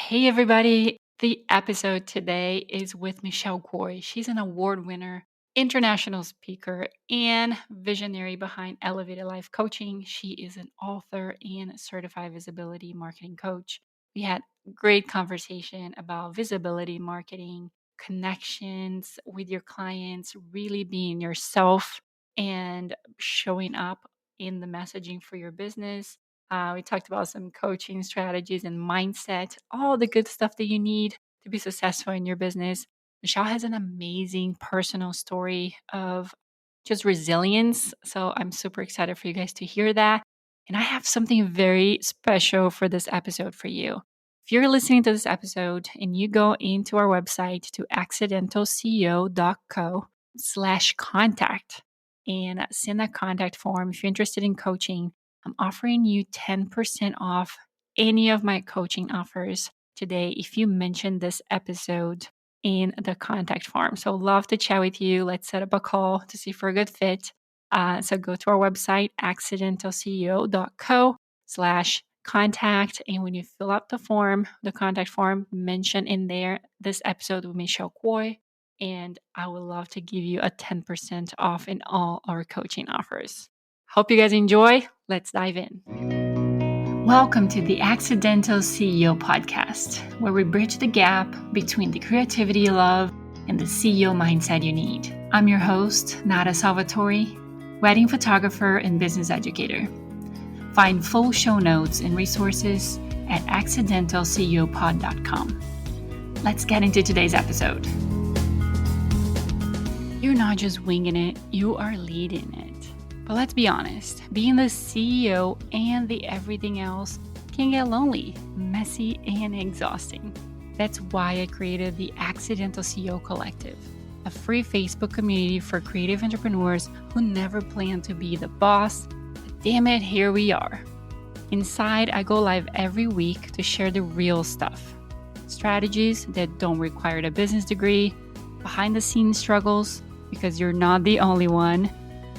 Hey, everybody. The episode today is with Michelle Kuei. She's an award winner, international speaker, and visionary behind Elevated Life Coaching. She is an author and certified visibility marketing coach. We had great conversation about visibility marketing, connections with your clients, really being yourself and showing up in the messaging for your business. We talked about some coaching strategies and mindset, all the good stuff that you need to be successful in your business. Michelle has an amazing personal story of just resilience. So I'm super excited for you guys to hear that. And I have something very special for this episode for you. If you're listening to this episode and you go into our website to accidentalceo.co/contact and send a contact form if you're interested in coaching, I'm offering you 10% off any of my coaching offers today if you mention this episode in the contact form. So love to chat with you. Let's set up a call to see if we're a good fit. So go to our website, accidentalceo.co/contact. And when you fill out the contact form, mention in there this episode with Michelle Kuei. And I would love to give you a 10% off in all our coaching offers. Hope you guys enjoy. Let's dive in. Welcome to the Accidental CEO podcast, where we bridge the gap between the creativity you love and the CEO mindset you need. I'm your host, Nada Salvatore, wedding photographer and business educator. Find full show notes and resources at accidentalceopod.com. Let's get into today's episode. You're not just winging it, you are leading it. But let's be honest, being the CEO and the everything else can get lonely, messy, and exhausting. That's why I created the Accidental CEO Collective, a free Facebook community for creative entrepreneurs who never plan to be the boss, but damn it, here we are. Inside, I go live every week to share the real stuff. Strategies that don't require a business degree, behind the scenes struggles, because you're not the only one,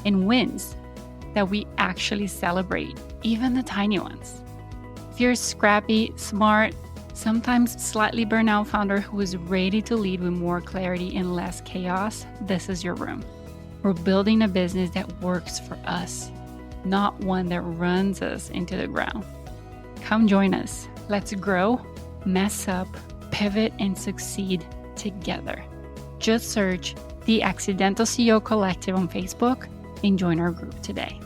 and wins that we actually celebrate, even the tiny ones. If you're a scrappy, smart, sometimes slightly burnout founder who is ready to lead with more clarity and less chaos, this is your room. We're building a business that works for us, not one that runs us into the ground. Come join us. Let's grow, mess up, pivot, and succeed together. Just search the Accidental CEO Collective on Facebook and join our group today.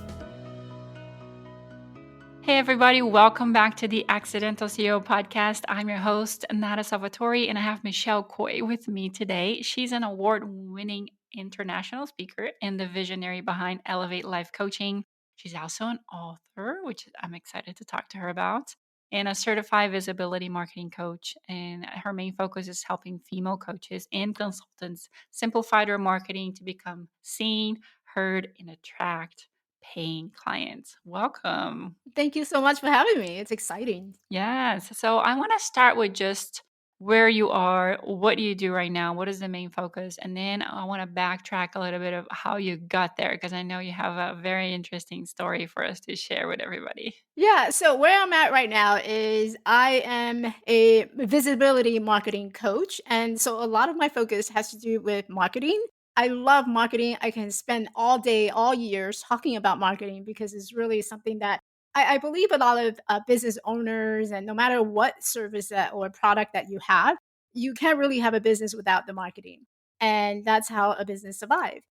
Hey everybody, welcome back to the Accidental CEO podcast. I'm your host, Nada Salvatore, and I have Michelle Kuei with me today. She's an award-winning international speaker and the visionary behind Elevate Life Coaching. She's also an author, which I'm excited to talk to her about, and a certified visibility marketing coach. And her main focus is helping female coaches and consultants simplify their marketing to become seen, heard, and attract paying clients. Welcome. Thank you so much for having me. It's exciting. Yes. So I want to start with just where you are, what do you do right now, what is the main focus? And then I want to backtrack a little bit of how you got there, because I know you have a very interesting story for us to share with everybody. Yeah, so where I'm at right now is I am a visibility marketing coach. And so a lot of my focus has to do with marketing. I love marketing. I can spend all day, all years talking about marketing because it's really something that I believe a lot of business owners, and no matter what service or product that you have, you can't really have a business without the marketing. And that's how a business survives.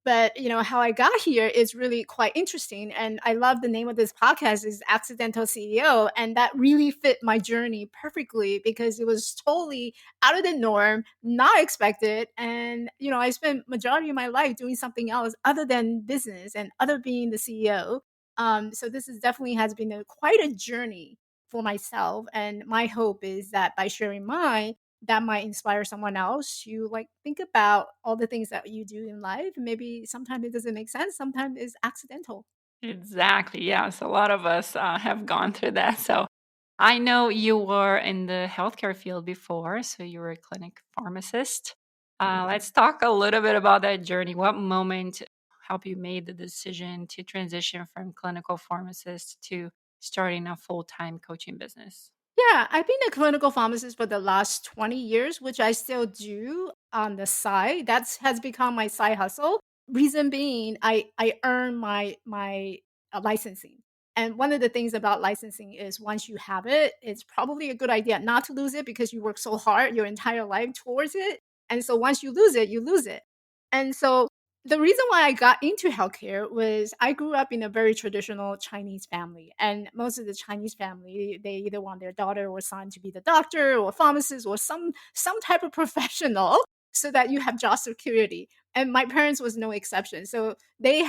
But, how I got here is really quite interesting, and I love the name of this podcast is Accidental CEO, and that really fit my journey perfectly because it was totally out of the norm, not expected, and, I spent majority of my life doing something else other than business and other being the CEO. So this is definitely has been quite a journey for myself, and my hope is that by sharing mine, that might inspire someone else to think about all the things that you do in life. Maybe sometimes it doesn't make sense, sometimes it's accidental. Exactly. Yes. A lot of us have gone through that. So I know you were in the healthcare field before. So you were a clinic pharmacist. Let's talk a little bit about that journey. What moment helped you made the decision to transition from clinical pharmacist to starting a full-time coaching business? Yeah, I've been a clinical pharmacist for the last 20 years, which I still do on the side. That's has become my side hustle. Reason being, I earn my licensing. And one of the things about licensing is once you have it, it's probably a good idea not to lose it because you work so hard your entire life towards it. And so once you lose it, you lose it. And so the reason why I got into healthcare was I grew up in a very traditional Chinese family, and most of the Chinese family, they either want their daughter or son to be the doctor or pharmacist or some type of professional so that you have job security. And my parents was no exception. So they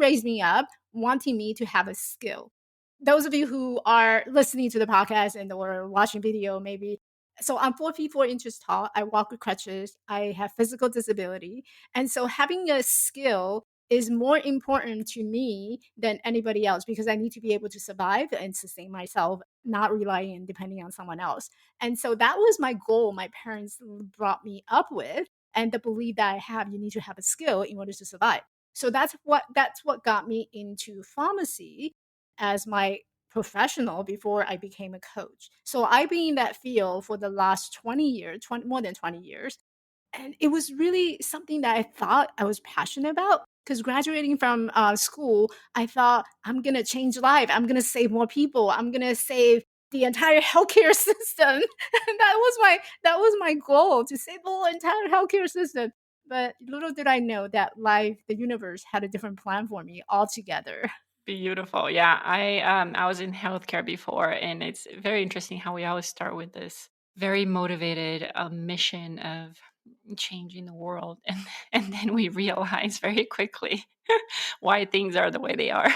raised me up wanting me to have a skill. Those of you who are listening to the podcast and or watching video, maybe so I'm 4 feet 4 inches tall. I walk with crutches. I have physical disability. And so having a skill is more important to me than anybody else because I need to be able to survive and sustain myself, not relying and depending on someone else. And so that was my goal my parents brought me up with and the belief that I have you need to have a skill in order to survive. So that's what got me into pharmacy as my professional before I became a coach. So I've been in that field for the last 20 years, 20, more than 20 years. And it was really something that I thought I was passionate about because graduating from school, I thought I'm going to change life. I'm going to save more people. I'm going to save the entire healthcare system. And that was my goal to save the whole entire healthcare system. But little did I know that life, the universe had a different plan for me altogether. Beautiful. Yeah, I was in healthcare before, and it's very interesting how we always start with this very motivated mission of changing the world, and and then we realize very quickly why things are the way they are,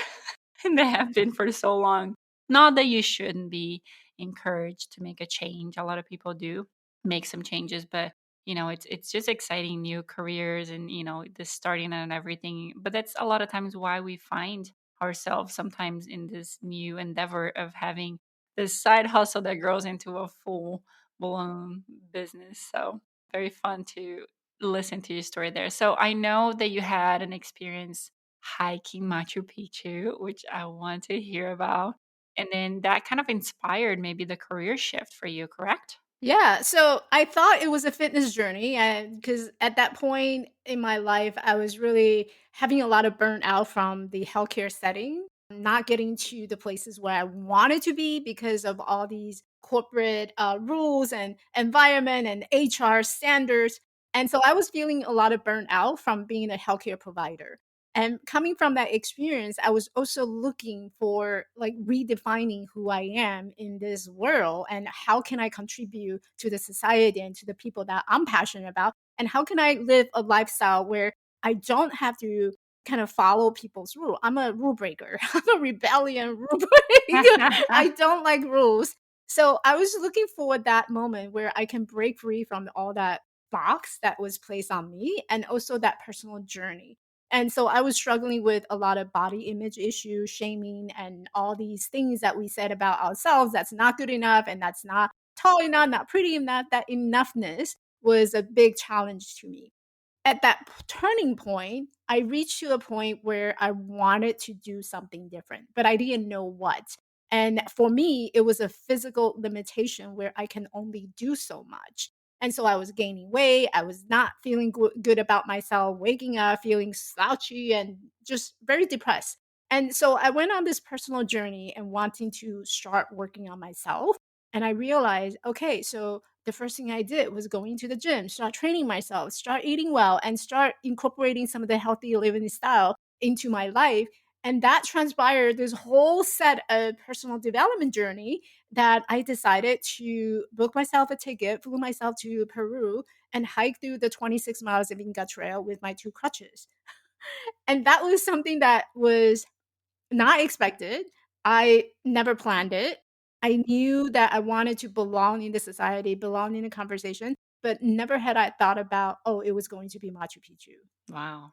and they have been for so long. Not that you shouldn't be encouraged to make a change. A lot of people do make some changes, but it's just exciting new careers and this starting and everything. But that's a lot of times why we find ourselves sometimes in this new endeavor of having this side hustle that grows into a full blown business. So very fun to listen to your story there. So I know that you had an experience hiking Machu Picchu, which I want to hear about. And then that kind of inspired maybe the career shift for you, correct? Yeah, so I thought it was a fitness journey, and because at that point in my life, I was really having a lot of burnout from the healthcare setting, not getting to the places where I wanted to be because of all these corporate rules and environment and HR standards. And so I was feeling a lot of burnout from being a healthcare provider. And coming from that experience, I was also looking for like redefining who I am in this world and how can I contribute to the society and to the people that I'm passionate about? And how can I live a lifestyle where I don't have to kind of follow people's rule? I'm a rule breaker. I'm a rebellion rule breaker. I don't like rules. So I was looking for that moment where I can break free from all that box that was placed on me and also that personal journey. And so I was struggling with a lot of body image issues, shaming, and all these things that we said about ourselves that's not good enough and that's not tall enough, not pretty enough. That enoughness was a big challenge to me. At that turning point, I reached to a point where I wanted to do something different, but I didn't know what. And for me, it was a physical limitation where I can only do so much. And so I was gaining weight. I was not feeling good about myself, waking up feeling slouchy and just very depressed. And so I went on this personal journey and wanting to start working on myself. And I realized, okay, so the first thing I did was going to the gym, start training myself, start eating well, and start incorporating some of the healthy living style into my life. And that transpired this whole set of personal development journey that I decided to book myself a ticket, flew myself to Peru, and hike through the 26 miles of Inca Trail with my two crutches. And that was something that was not expected. I never planned it. I knew that I wanted to belong in the society, belong in the conversation, but never had I thought about, oh, it was going to be Machu Picchu. Wow,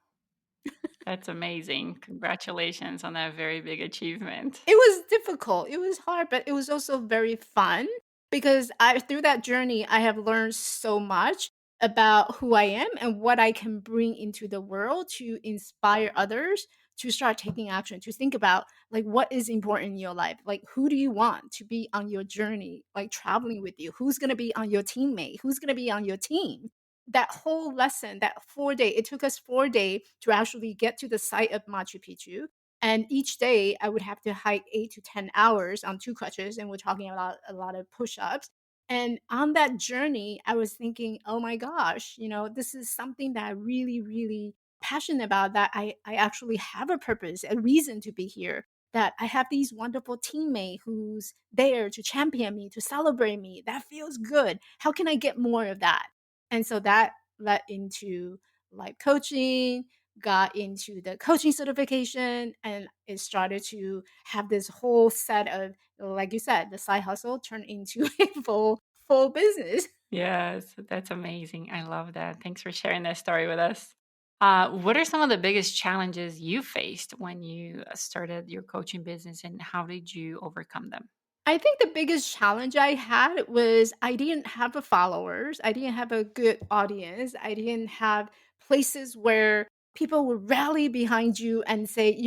that's amazing. Congratulations on that very big achievement. It was difficult. It was hard, but it was also very fun because I through that journey I have learned so much about who I am and what I can bring into the world to inspire others to start taking action, to think about like what is important in your life, like who do you want to be on your journey, like traveling with you, who's going to be on your teammate, who's going to be on your team. That whole lesson, that 4 day, it took us 4 day to actually get to the site of Machu Picchu. And each day I would have to hike 8 to 10 hours on two crutches, and we're talking about a lot of push-ups. And on that journey, I was thinking, oh my gosh, this is something that I really, really passionate about, that I actually have a purpose, a reason to be here, that I have these wonderful teammate who's there to champion me, to celebrate me. That feels good. How can I get more of that? And so that led into life coaching, got into the coaching certification, and it started to have this whole set of, like you said, the side hustle turned into a full business. Yes, that's amazing. I love that. Thanks for sharing that story with us. What are some of the biggest challenges you faced when you started your coaching business, and how did you overcome them? I think the biggest challenge I had was I didn't have a followers. I didn't have a good audience. I didn't have places where people would rally behind you and say,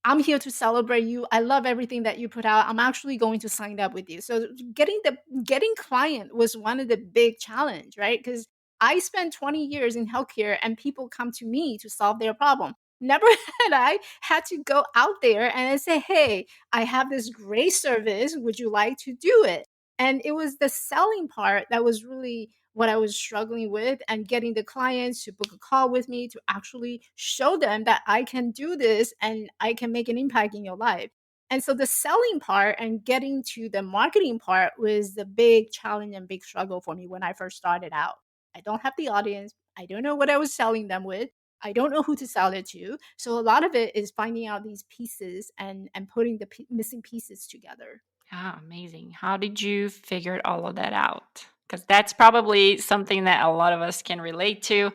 I'm here to celebrate you. I love everything that you put out. I'm actually going to sign up with you. So getting client was one of the big challenge, right? Because I spent 20 years in healthcare and people come to me to solve their problem. Never had I had to go out there and I say, hey, I have this great service. Would you like to do it? And it was the selling part that was really what I was struggling with, and getting the clients to book a call with me to actually show them that I can do this and I can make an impact in your life. And so the selling part and getting to the marketing part was the big challenge and big struggle for me when I first started out. I don't have the audience. I don't know what I was selling them with. I don't know who to sell it to. So a lot of it is finding out these pieces and putting the missing pieces together. Ah, amazing. How did you figure all of that out? Because that's probably something that a lot of us can relate to.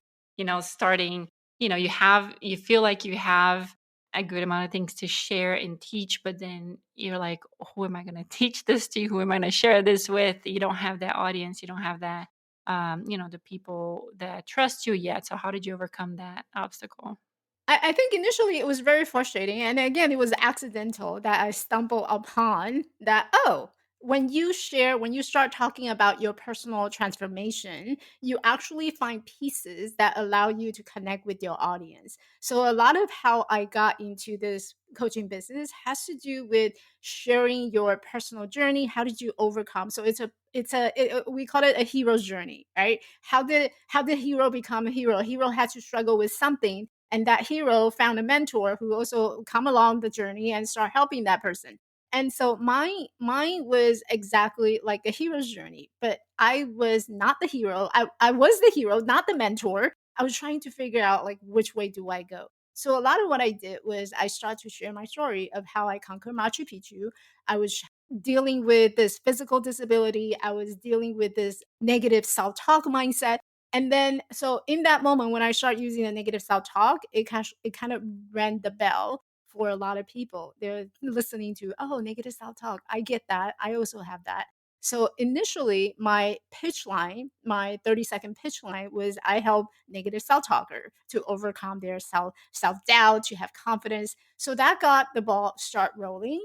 Starting, you feel like you have a good amount of things to share and teach, but then you're like, who am I going to teach this to? Who am I going to share this with? You don't have that audience. You don't have that, the people that trust you yet. So, how did you overcome that obstacle? I think initially it was very frustrating. And again, it was accidental that I stumbled upon that, oh, when you start talking about your personal transformation, you actually find pieces that allow you to connect with your audience. So a lot of how I got into this coaching business has to do with sharing your personal journey. How did you overcome? So we call it a hero's journey, right? How did hero become a hero? A hero had to struggle with something, and that hero found a mentor who also come along the journey and start helping that person. And so mine was exactly like a hero's journey, but I was not the hero. I was the hero, not the mentor. I was trying to figure out like which way do I go. So a lot of what I did was I started to share my story of how I conquered Machu Picchu. I was dealing with this physical disability. I was dealing with this negative self-talk mindset. And then, so in that moment, when I start using the negative self talk, it kind of rang the bell for a lot of people. They're listening to, oh, negative self talk. I get that. I also have that. So initially, my pitch line, my 30-second pitch line was I help negative self talker to overcome their self doubt, to have confidence. So that got the ball start rolling.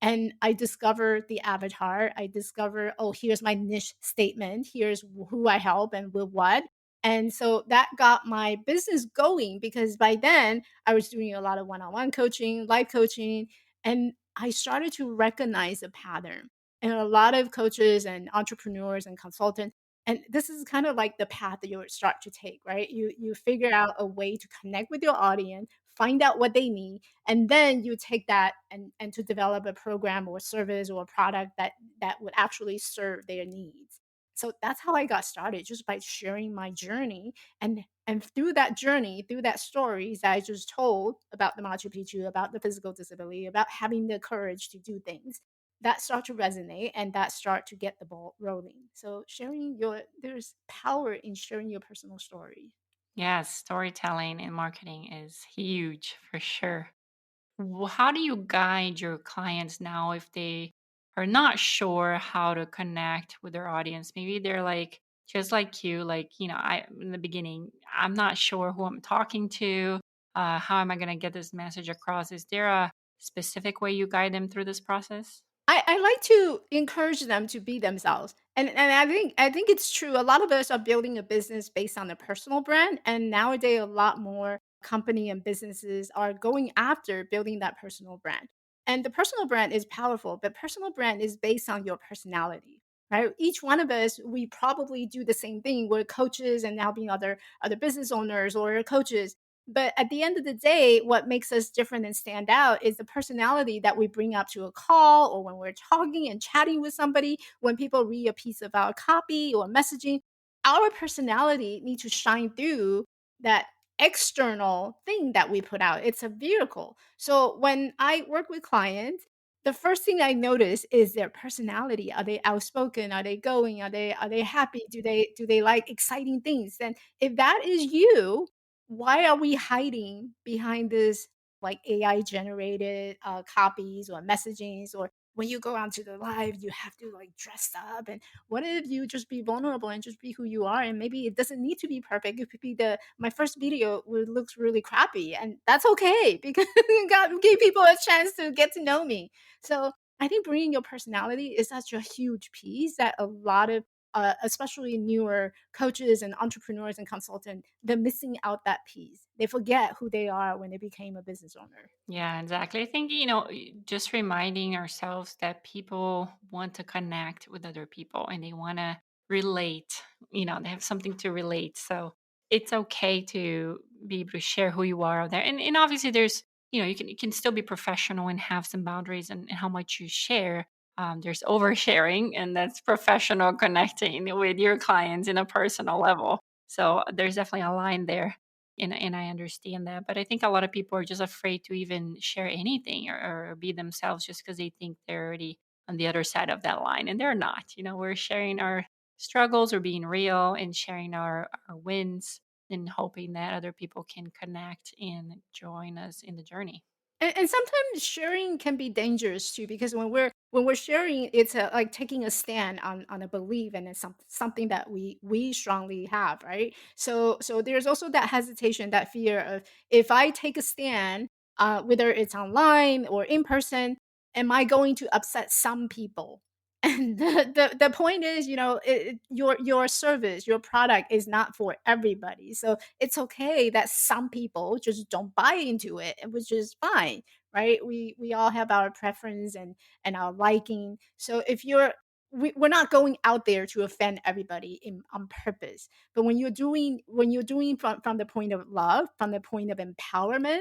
And I discovered the avatar. I discovered, oh, here's my niche statement. Here's who I help and with what. And so that got my business going, because by then I was doing a lot of one on one coaching, life coaching, and I started to recognize a pattern. And a lot of coaches and entrepreneurs and consultants, and this is kind of like the path that you would start to take, right? You figure out a way to connect with your audience, find out what they need, and then you take that and to develop a program or service or a product that would actually serve their needs. So that's how I got started, just by sharing my journey. And through that journey, through that stories that I just told about the Machu Picchu, about the physical disability, about having the courage to do things, that start to resonate and that start to get the ball rolling. So there's power in sharing your personal story. Yes, storytelling and marketing is huge for sure. How do you guide your clients now if they are not sure how to connect with their audience? Maybe they're like, just like you, like, I, in the beginning, I'm not sure who I'm talking to. How am I going to get this message across? Is there a specific way you guide them through this process? I like to encourage them to be themselves. And I think it's true. A lot of us are building a business based on a personal brand. And nowadays a lot more company and businesses are going after building that personal brand. And the personal brand is powerful, but personal brand is based on your personality. Right. Each one of us, we probably do the same thing. We're coaches and now being other business owners or coaches, but at the end of the day, what makes us different and stand out is the personality that we bring up to a call or when we're talking and chatting with somebody, when people read a piece of our copy or messaging, our personality needs to shine through that external thing that we put out. It's a vehicle. So when I work with clients, the first thing I notice is their personality. Are they outspoken? Are they going? Are they happy? Do they like exciting things? And if that is you, why are we hiding behind this like AI generated copies or messagings, or when you go onto the live you have to like dress up? And what if you just be vulnerable and just be who you are, and maybe it doesn't need to be perfect. It could be the my first video would looks really crappy, and that's okay because God gave people a chance to get to know me. So I think bringing your personality is such a huge piece that a lot of especially newer coaches and entrepreneurs and consultants, they're missing out that piece. They forget who they are when they became a business owner. Yeah, exactly. I think, just reminding ourselves that people want to connect with other people and they want to relate, they have something to relate. So it's okay to be able to share who you are out there. And obviously there's, you can still be professional and have some boundaries and how much you share. There's oversharing, and that's professional connecting with your clients in a personal level. So there's definitely a line there, and I understand that. But I think a lot of people are just afraid to even share anything or be themselves just because they think they're already on the other side of that line, and they're not. We're sharing our struggles or being real and sharing our wins and hoping that other people can connect and join us in the journey. And sometimes sharing can be dangerous too, because when we're sharing, it's like taking a stand on a belief, and it's something that we strongly have, right? So there's also that hesitation, that fear of, if I take a stand, whether it's online or in person, am I going to upset some people? And the point is, your service, your product is not for everybody. So it's okay that some people just don't buy into it, which is fine, right? We all have our preference and our liking. So if we're not going out there to offend everybody on purpose. But when you're doing from the point of love, from the point of empowerment,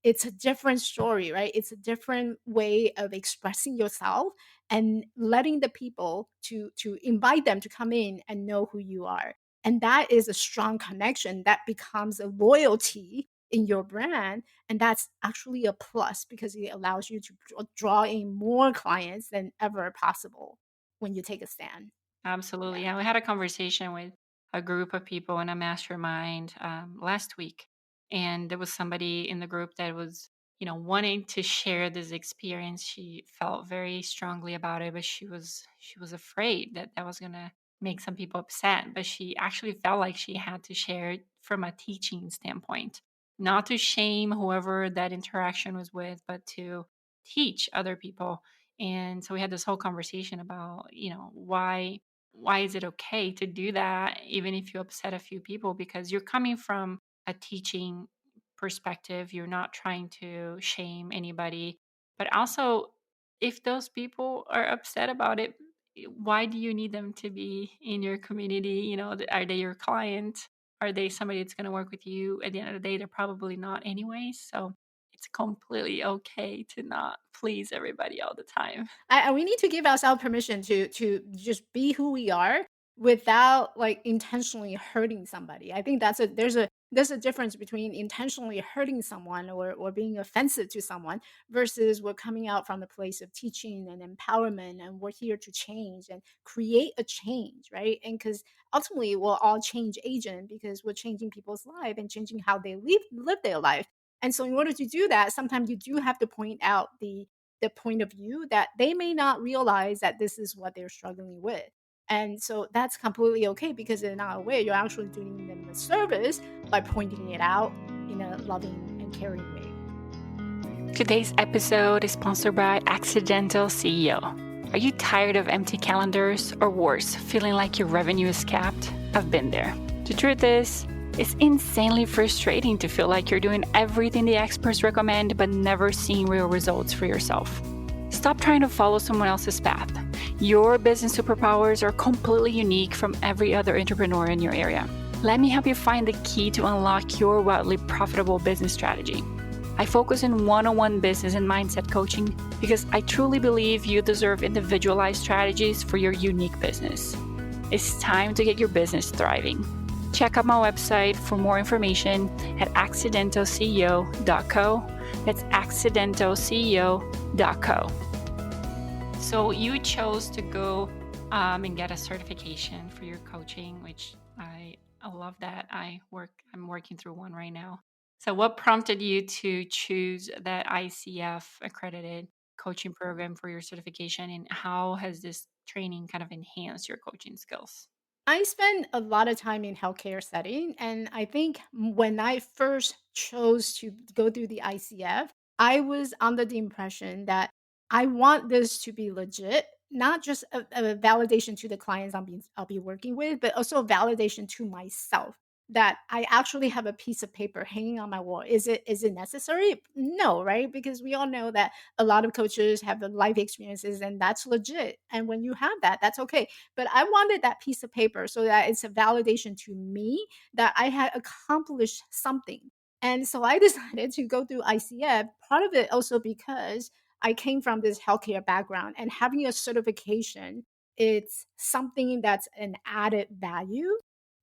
it's a different story, right? It's a different way of expressing yourself and letting the people to invite them to come in and know who you are. And that is a strong connection that becomes a loyalty in your brand. And that's actually a plus because it allows you to draw in more clients than ever possible when you take a stand. Absolutely. Yeah. Yeah, we had a conversation with a group of people in a mastermind last week, and there was somebody in the group that was, wanting to share this experience. She felt very strongly about it, but she was afraid that that was gonna make some people upset. But she actually felt like she had to share it from a teaching standpoint, not to shame whoever that interaction was with, but to teach other people. And so we had this whole conversation about, why is it okay to do that even if you upset a few people, because you're coming from a teaching perspective, you're not trying to shame anybody. But also, if those people are upset about it, why do you need them to be in your community? Are they your client? Are they somebody that's going to work with you? At the end of the day, they're probably not anyway. So it's completely okay to not please everybody all the time. We need to give ourselves permission to just be who we are without like intentionally hurting somebody. I think there's a difference between intentionally hurting someone or being offensive to someone versus we're coming out from the place of teaching and empowerment, and we're here to change and create a change, right? And because ultimately we're all change agent because we're changing people's life and changing how they live their life. And so in order to do that, sometimes you do have to point out the point of view that they may not realize that this is what they're struggling with. And so that's completely okay because they're not aware. You're actually doing them a service by pointing it out in a loving and caring way. Today's episode is sponsored by Accidental CEO. Are you tired of empty calendars or worse, feeling like your revenue is capped? I've been there. The truth is, it's insanely frustrating to feel like you're doing everything the experts recommend but never seeing real results for yourself. Stop trying to follow someone else's path. Your business superpowers are completely unique from every other entrepreneur in your area. Let me help you find the key to unlock your wildly profitable business strategy. I focus on one-on-one business and mindset coaching because I truly believe you deserve individualized strategies for your unique business. It's time to get your business thriving. Check out my website for more information at accidentalceo.co. That's accidentalceo.co. So you chose to go and get a certification for your coaching, which I love that. I'm working through one right now. So what prompted you to choose that ICF accredited coaching program for your certification, and how has this training kind of enhanced your coaching skills? I spend a lot of time in healthcare setting, and I think when I first chose to go through the ICF, I was under the impression that I want this to be legit, not just a validation to the clients I'll be working with, but also a validation to myself that I actually have a piece of paper hanging on my wall. Is it necessary? No, right? Because we all know that a lot of coaches have the life experiences, and that's legit. And when you have that, that's okay, but I wanted that piece of paper so that it's a validation to me that I had accomplished something. And so I decided to go through ICF, part of it also because I came from this healthcare background, and having a certification, it's something that's an added value.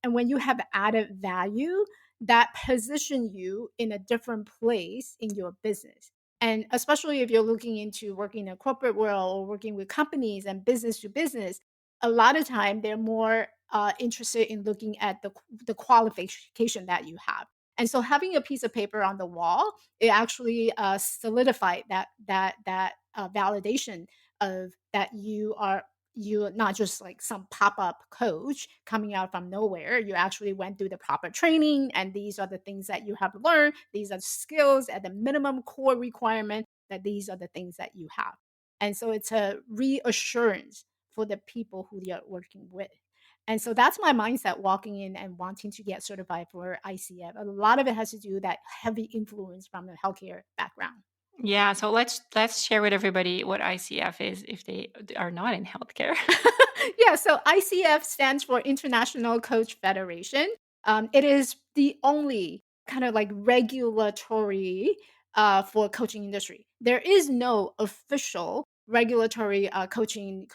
And when you have added value, that position you in a different place in your business. And especially if you're looking into working in a corporate world or working with companies and business to business, a lot of time they're more interested in looking at the qualification that you have. And so having a piece of paper on the wall, it actually solidified that validation of that you're not just like some pop-up coach coming out from nowhere. You actually went through the proper training, and these are the things that you have learned. These are skills at the minimum core requirement, that these are the things that you have. And so it's a reassurance for the people who you're working with. And so that's my mindset walking in and wanting to get certified for ICF. A lot of it has to do with that heavy influence from a healthcare background. Yeah, so let's share with everybody what ICF is if they are not in healthcare. Yeah, so ICF stands for International Coach Federation. It is the only kind of like regulatory for coaching industry. There is no official regulatory coaching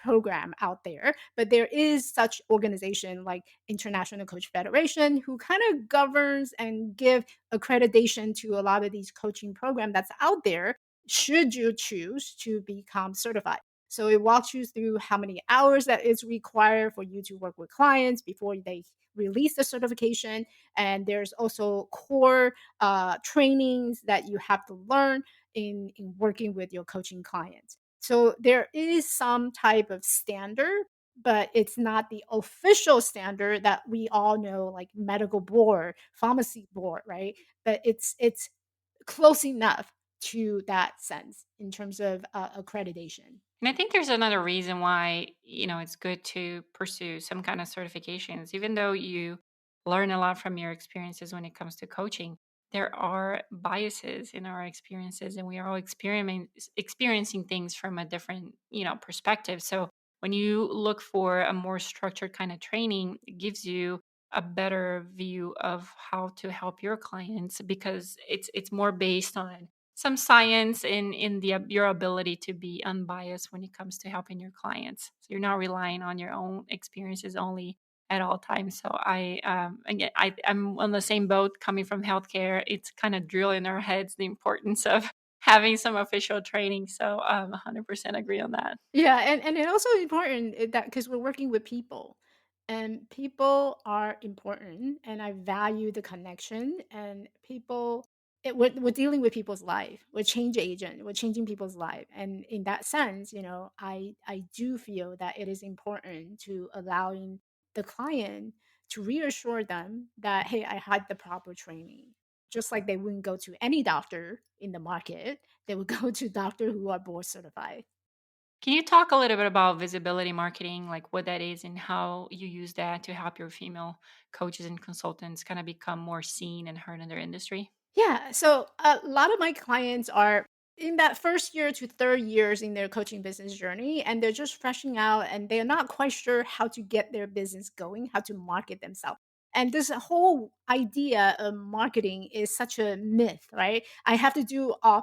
program out there, but there is such organization like International Coach Federation who kind of governs and give accreditation to a lot of these coaching programs that's out there. Should you choose to become certified? So it walks you through how many hours that is required for you to work with clients before they release the certification. And there's also core trainings that you have to learn in working with your coaching clients. So there is some type of standard, but it's not the official standard that we all know, like medical board, pharmacy board, right? But it's close enough to that sense in terms of accreditation. And I think there's another reason why, it's good to pursue some kind of certifications. Even though you learn a lot from your experiences when it comes to coaching, there are biases in our experiences, and we are all experiencing things from a different, perspective. So when you look for a more structured kind of training, it gives you a better view of how to help your clients, because it's more based on some science in your ability to be unbiased when it comes to helping your clients. So you're not relying on your own experiences only at all times. So I'm on the same boat coming from healthcare. It's kind of drilled in our heads the importance of having some official training. So 100% agree on that. Yeah, and it also important that because we're working with people, and people are important, and I value the connection, and people. We're dealing with people's life. We're change agent. We're changing people's life, and in that sense, I do feel that it is important to allowing the client to reassure them that hey, I had the proper training. just like they wouldn't go to any doctor in the market, they would go to doctor who are board certified. Can you talk a little bit about visibility marketing, like what that is and how you use that to help your female coaches and consultants kind of become more seen and heard in their industry? Yeah. So a lot of my clients are in that first year to third years in their coaching business journey, and they're just freshing out and they're not quite sure how to get their business going, how to market themselves. And this whole idea of marketing is such a myth, right? I have to do a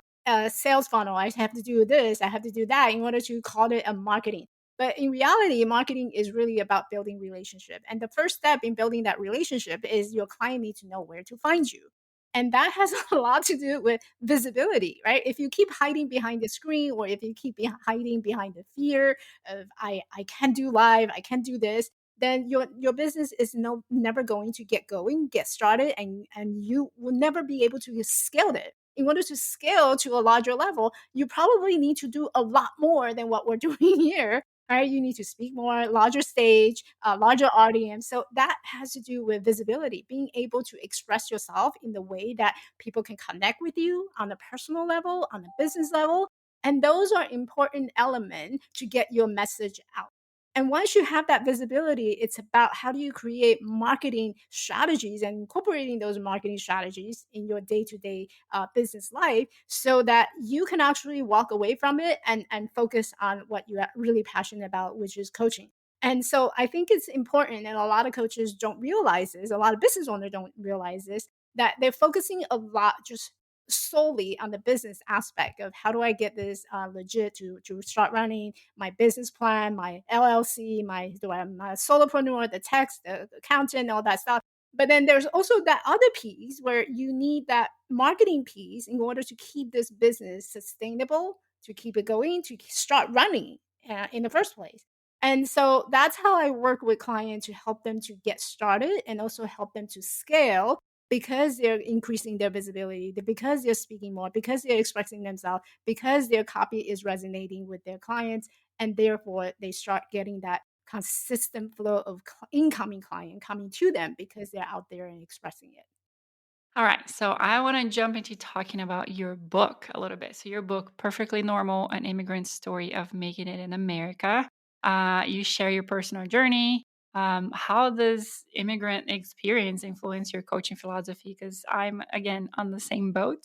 sales funnel. I have to do this. I have to do that in order to call it a marketing. But in reality, marketing is really about building relationship. And the first step in building that relationship is your client needs to know where to find you. And that has a lot to do with visibility, right? If you keep hiding behind the screen or if you keep hiding behind the fear of I can't do live, I can't do this, then your business is never going to get going, get started, and you will never be able to scale it. In order to scale to a larger level, you probably need to do a lot more than what we're doing here, right? You need to speak more, larger stage, larger audience. So that has to do with visibility, being able to express yourself in the way that people can connect with you on a personal level, on a business level. And those are important elements to get your message out. And once you have that visibility, it's about how do you create marketing strategies and incorporating those marketing strategies in your day to day business life so that you can actually walk away from it and focus on what you're really passionate about, which is coaching. And so I think it's important, and a lot of coaches don't realize this, a lot of business owners don't realize this, that they're focusing a lot just solely on the business aspect of how do I get this legit to start running my business plan, my LLC, my solopreneur, the tax, the accountant, all that stuff. But then there's also that other piece where you need that marketing piece in order to keep this business sustainable, to keep it going, to start running in the first place. And so that's how I work with clients to help them to get started and also help them to scale because they're increasing their visibility, because they're speaking more, because they're expressing themselves, because their copy is resonating with their clients, and therefore they start getting that consistent flow of incoming client coming to them because they're out there and expressing it. All right, so I want to jump into talking about your book a little bit. So, your book, Perfectly Normal An Immigrant Story of Making It in America. You share your personal journey. How does immigrant experience influence your coaching philosophy? Because I'm, again, on the same boat.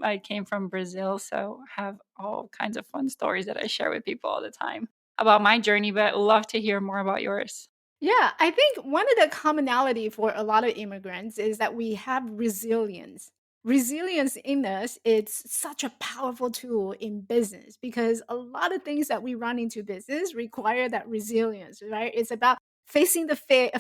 I came from Brazil, so have all kinds of fun stories that I share with people all the time about my journey, but love to hear more about yours. Yeah, I think one of the commonality for a lot of immigrants is that we have resilience. Resilience in us, it's such a powerful tool in business because a lot of things that we run into business require that resilience, right? It's about facing the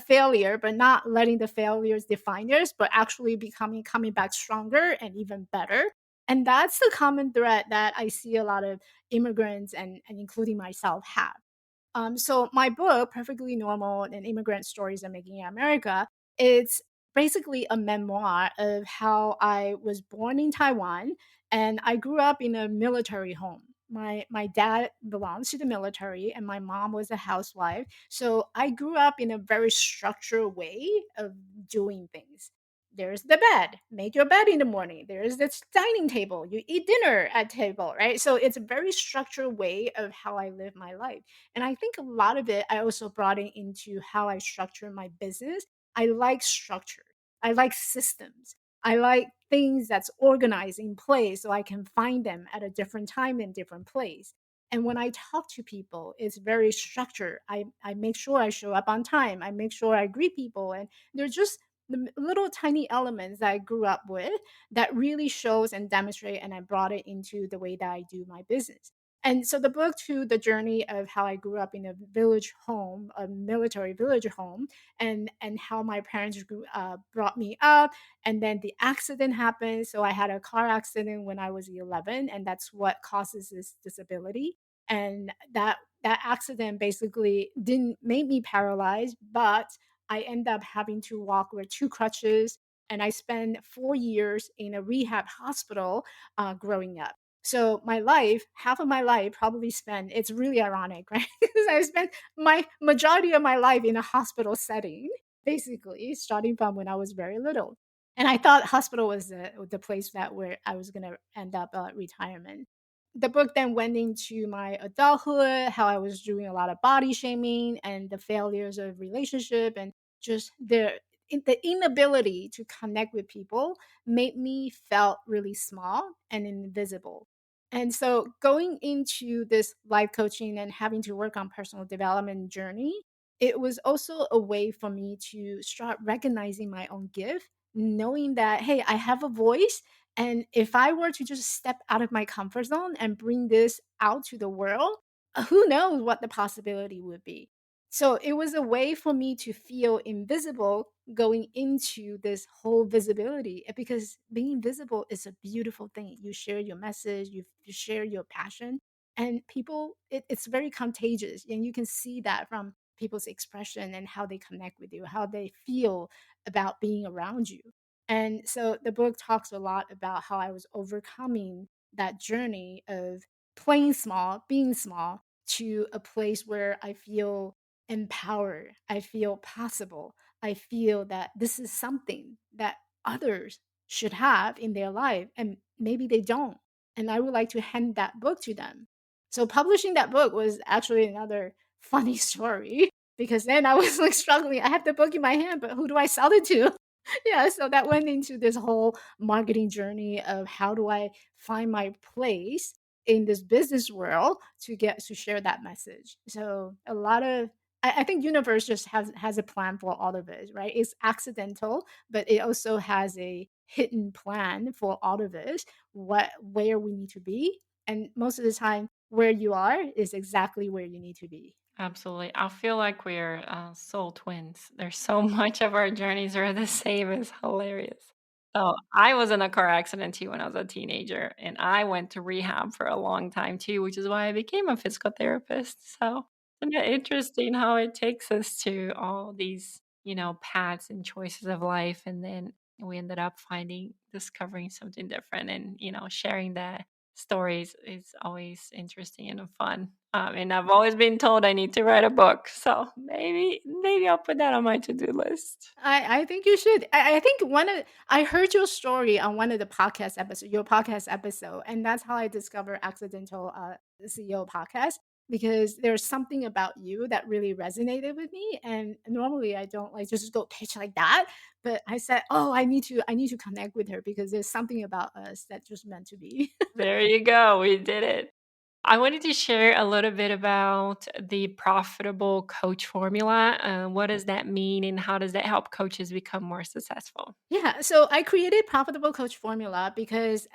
failure, but not letting the failures define us, but actually becoming coming back stronger and even better. And that's the common thread that I see a lot of immigrants and including myself have. So my book, Perfectly Normal and Immigrant Stories of Making in America, it's basically a memoir of how I was born in Taiwan and I grew up in a military home. My dad belongs to the military and my mom was a housewife. So I grew up in a very structured way of doing things. There's the bed. Make your bed in the morning. There's this dining table. You eat dinner at table, right? So it's a very structured way of how I live my life. And I think a lot of it I also brought it into how I structure my business. I like structure. I like systems. I like things that's organized in place so I can find them at a different time and different place. And when I talk to people, it's very structured. I make sure I show up on time. I make sure I greet people. And they're just the little tiny elements that I grew up with that really shows and demonstrate. And I brought it into the way that I do my business. And so the book too, the journey of how I grew up in a village home, a military village home, and how my parents brought me up, and then the accident happened. So I had a car accident when I was 11, and that's what causes this disability. And that accident basically didn't make me paralyzed, but I end up having to walk with two crutches, and I spent 4 years in a rehab hospital growing up. So my life, half of my life probably spent, it's really ironic, right? Because I spent my majority of my life in a hospital setting, basically, starting from when I was very little. And I thought hospital was the place that where I was gonna end up retirement. The book then went into my adulthood, how I was doing a lot of body shaming and the failures of relationship and just the inability to connect with people made me felt really small and invisible. And so going into this life coaching and having to work on personal development journey, it was also a way for me to start recognizing my own gift, knowing that, hey, I have a voice. And if I were to just step out of my comfort zone and bring this out to the world, who knows what the possibility would be. So it was a way for me to feel invisible going into this whole visibility because being visible is a beautiful thing. You share your message, you share your passion, and people, it's very contagious. And you can see that from people's expression and how they connect with you, how they feel about being around you. And so the book talks a lot about how I was overcoming that journey of playing small, being small, to a place where I feel empowered, I feel possible, I feel that this is something that others should have in their life, and maybe they don't. And I would like to hand that book to them. So publishing that book was actually another funny story because then I was like struggling. I have the book in my hand, but who do I sell it to? Yeah, so that went into this whole marketing journey of how do I find my place in this business world to get to share that message. So a lot of I think universe just has a plan for all of it, right? It's accidental, but it also has a hidden plan for all of us, what where we need to be. And most of the time, where you are is exactly where you need to be. Absolutely. I feel like we're soul twins. There's so much of our journeys are the same. It's hilarious. So I was in a car accident too when I was a teenager, and I went to rehab for a long time too, which is why I became a physical therapist. So isn't it interesting how it takes us to all these, paths and choices of life, and then we ended up discovering something different, and sharing that stories is always interesting and fun. And I've always been told I need to write a book, so maybe I'll put that on my to do list. I think you should. I think I heard your story on one of the podcast episodes, your podcast episode, and that's how I discovered Accidental CEO podcast because there's something about you that really resonated with me. And normally I don't like just go pitch like that, but I said, oh, I need to connect with her because there's something about us that just meant to be. There you go. We did it. I wanted to share a little bit about the profitable coach formula. What does that mean, and how does that help coaches become more successful? Yeah, so I created Profitable Coach Formula because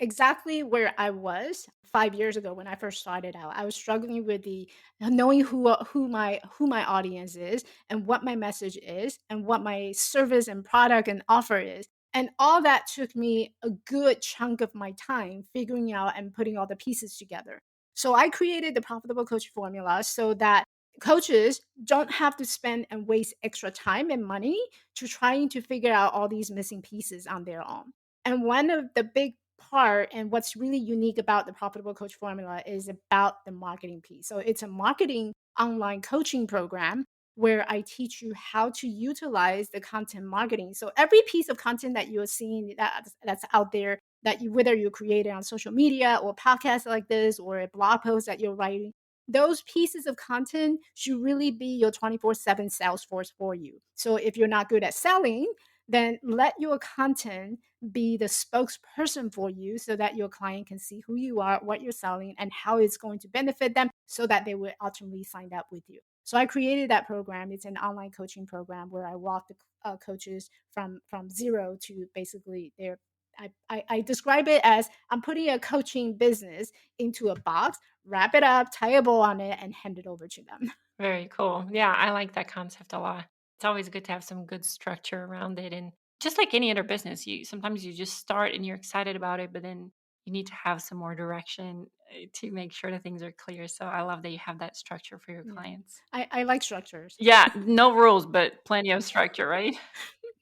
exactly where I was 5 years ago when I first started out, I was struggling with the knowing who my audience is and what my message is and what my service and product and offer is. And all that took me a good chunk of my time figuring out and putting all the pieces together. So I created the Profitable Coach Formula so that coaches don't have to spend and waste extra time and money to trying to figure out all these missing pieces on their own. And one of the big part and what's really unique about the profitable coach formula is about the marketing piece. So it's a marketing online coaching program where I teach you how to utilize the content marketing. So every piece of content that you're seeing that's out there that you whether you create it on social media or podcasts like this or a blog post that you're writing, those pieces of content should really be your 24/7 sales force for you. So if you're not good at selling, then let your content be the spokesperson for you so that your client can see who you are, what you're selling, and how it's going to benefit them so that they will ultimately sign up with you. So I created that program. It's an online coaching program where I walk the coaches from zero to basically their I describe it as I'm putting a coaching business into a box, wrap it up, tie a bow on it, and hand it over to them. Very cool. Yeah, I like that concept a lot. It's always good to have some good structure around it. And just like any other business, you sometimes you just start and you're excited about it, but then you need to have some more direction to make sure that things are clear. So I love that you have that structure for your Yeah. clients. I like structures. Yeah, no rules, but plenty of structure, right?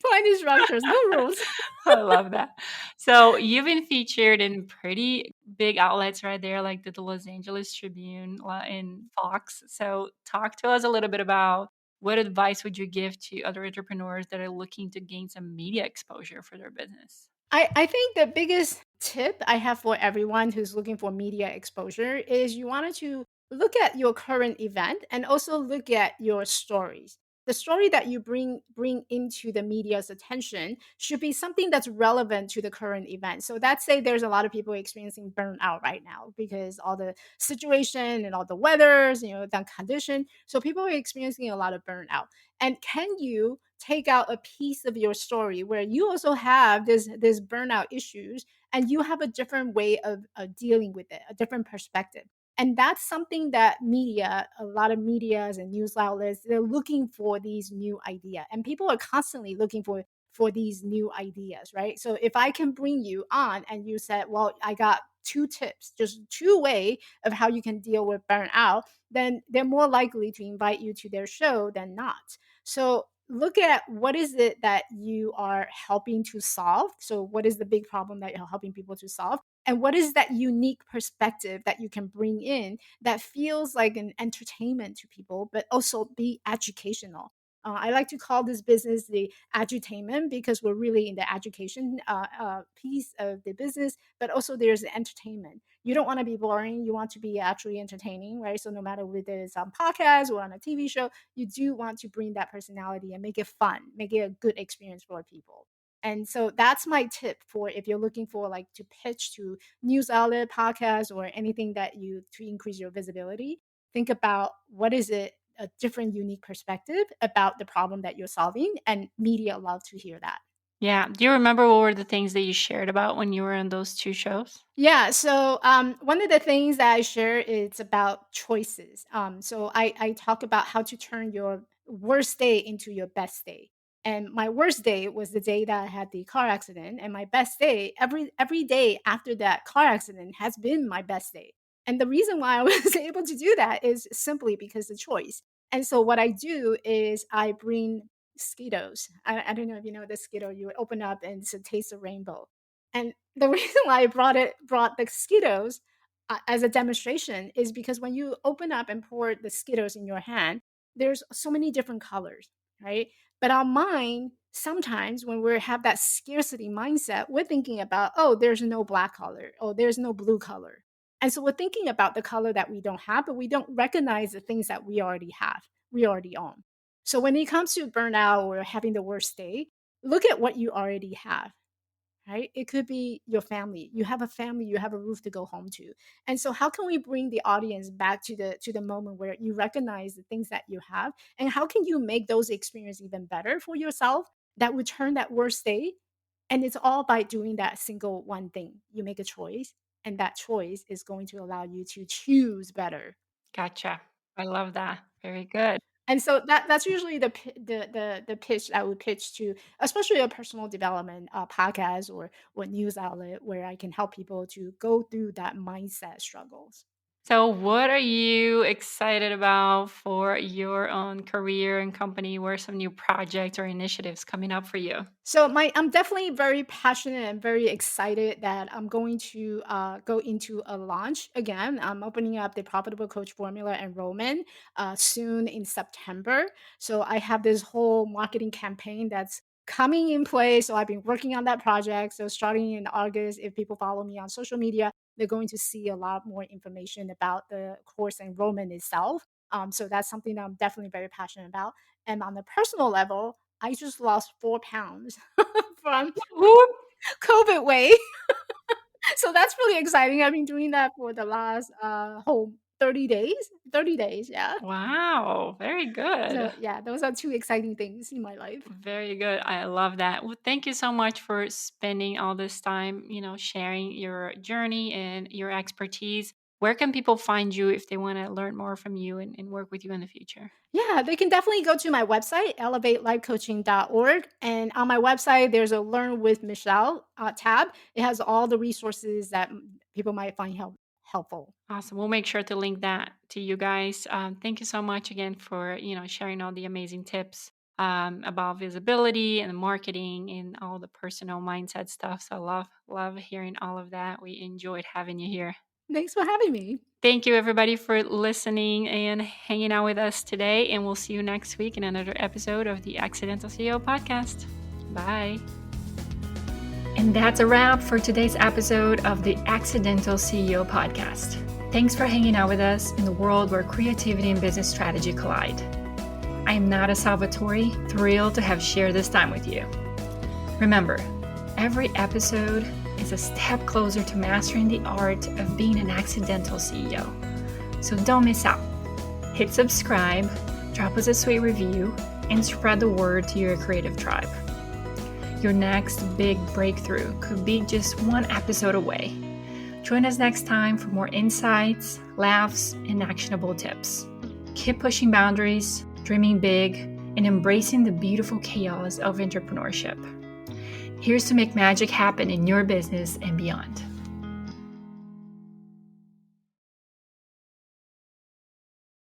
Plenty structures, no rules. I love that. So you've been featured in pretty big outlets right there, like the Los Angeles Tribune and Fox. So talk to us a little bit about what advice would you give to other entrepreneurs that are looking to gain some media exposure for their business? I think the biggest tip I have for everyone who's looking for media exposure is you wanted to look at your current event and also look at your stories. The story that you bring into the media's attention should be something that's relevant to the current event. So that's say there's a lot of people experiencing burnout right now because all the situation and all the weathers, the condition. So people are experiencing a lot of burnout. And can you take out a piece of your story where you also have this burnout issues and you have a different way of dealing with it, a different perspective? And that's something that media, a lot of medias and news outlets, they're looking for these new idea, and people are constantly looking for these new ideas, right? So if I can bring you on and you said, well, I got two tips, just two way of how you can deal with burnout, then they're more likely to invite you to their show than not. So look at what is it that you are helping to solve. So what is the big problem that you're helping people to solve? And what is that unique perspective that you can bring in that feels like an entertainment to people, but also be educational? I like to call this business the edutainment because we're really in the education piece of the business, but also there's the entertainment. You don't want to be boring. You want to be actually entertaining, right? So no matter whether it's on podcast or on a TV show, you do want to bring that personality and make it fun, make it a good experience for people. And so that's my tip for if you're looking for like to pitch to news outlet, podcast, or anything that you to increase your visibility. Think about what is it a different unique perspective about the problem that you're solving, and media love to hear that. Yeah. Do you remember what were the things that you shared about when you were on those two shows? Yeah, so one of the things that I share is about choices. So I talk about how to turn your worst day into your best day. And my worst day was the day that I had the car accident, and my best day every day after that car accident has been my best day. And the reason why I was able to do that is simply because of choice. And so what I do is I bring Skittles. I don't know if you know the Skittle. You would open up and it's a taste of rainbow. And the reason why I brought the Skittles, as a demonstration is because when you open up and pour the Skittles in your hand, there's so many different colors, right? But our mind, sometimes when we have that scarcity mindset, we're thinking about, oh, there's no black color, oh, there's no blue color. And so we're thinking about the color that we don't have, but we don't recognize the things that we already have, we already own. So when it comes to burnout or having the worst day, look at what you already have, right? It could be your family. You have a family, you have a roof to go home to. And so how can we bring the audience back to the moment where you recognize the things that you have, and how can you make those experiences even better for yourself that would turn that worst day? And it's all by doing that single one thing. You make a choice, and that choice is going to allow you to choose better. Gotcha. I love that. Very good. And so that's usually the pitch I would pitch to, especially a personal development podcast or news outlet where I can help people to go through that mindset struggles. So, what are you excited about for your own career and company? Where are some new projects or initiatives coming up for you? So I'm definitely very passionate and very excited that I'm going to go into a launch again. I'm opening up the Profitable Coach Formula enrollment soon in September. So I have this whole marketing campaign that's coming in place. So I've been working on that project. So starting in August, if people follow me on social media, they're going to see a lot more information about the course enrollment itself. So that's something that I'm definitely very passionate about. And on the personal level, I just lost 4 pounds from Whoop. COVID weight. So that's really exciting. I've been doing that for the last, whole 30 days. 30 days, yeah. Wow, very good. So, yeah, those are 2 exciting things in my life. Very good. I love that. Well, thank you so much for spending all this time, sharing your journey and your expertise. Where can people find you if they want to learn more from you and work with you in the future? Yeah, they can definitely go to my website, elevatelifecoaching.org. And on my website, there's a Learn with Michelle tab. It has all the resources that people might find helpful. Awesome. We'll make sure to link that to you guys. Thank you so much again for sharing all the amazing tips about visibility and marketing and all the personal mindset stuff. So I love hearing all of that. We enjoyed having you here. Thanks for having me. Thank you, everybody, for listening and hanging out with us today. And we'll see you next week in another episode of the Accidental CEO podcast. Bye. And that's a wrap for today's episode of the Accidental CEO podcast. Thanks for hanging out with us in the world where creativity and business strategy collide. I am Nada Salvatore, thrilled to have shared this time with you. Remember, every episode is a step closer to mastering the art of being an accidental CEO. So don't miss out. Hit subscribe, drop us a sweet review, and spread the word to your creative tribe. Your next big breakthrough could be just one episode away. Join us next time for more insights, laughs, and actionable tips. Keep pushing boundaries, dreaming big, and embracing the beautiful chaos of entrepreneurship. Here's to make magic happen in your business and beyond.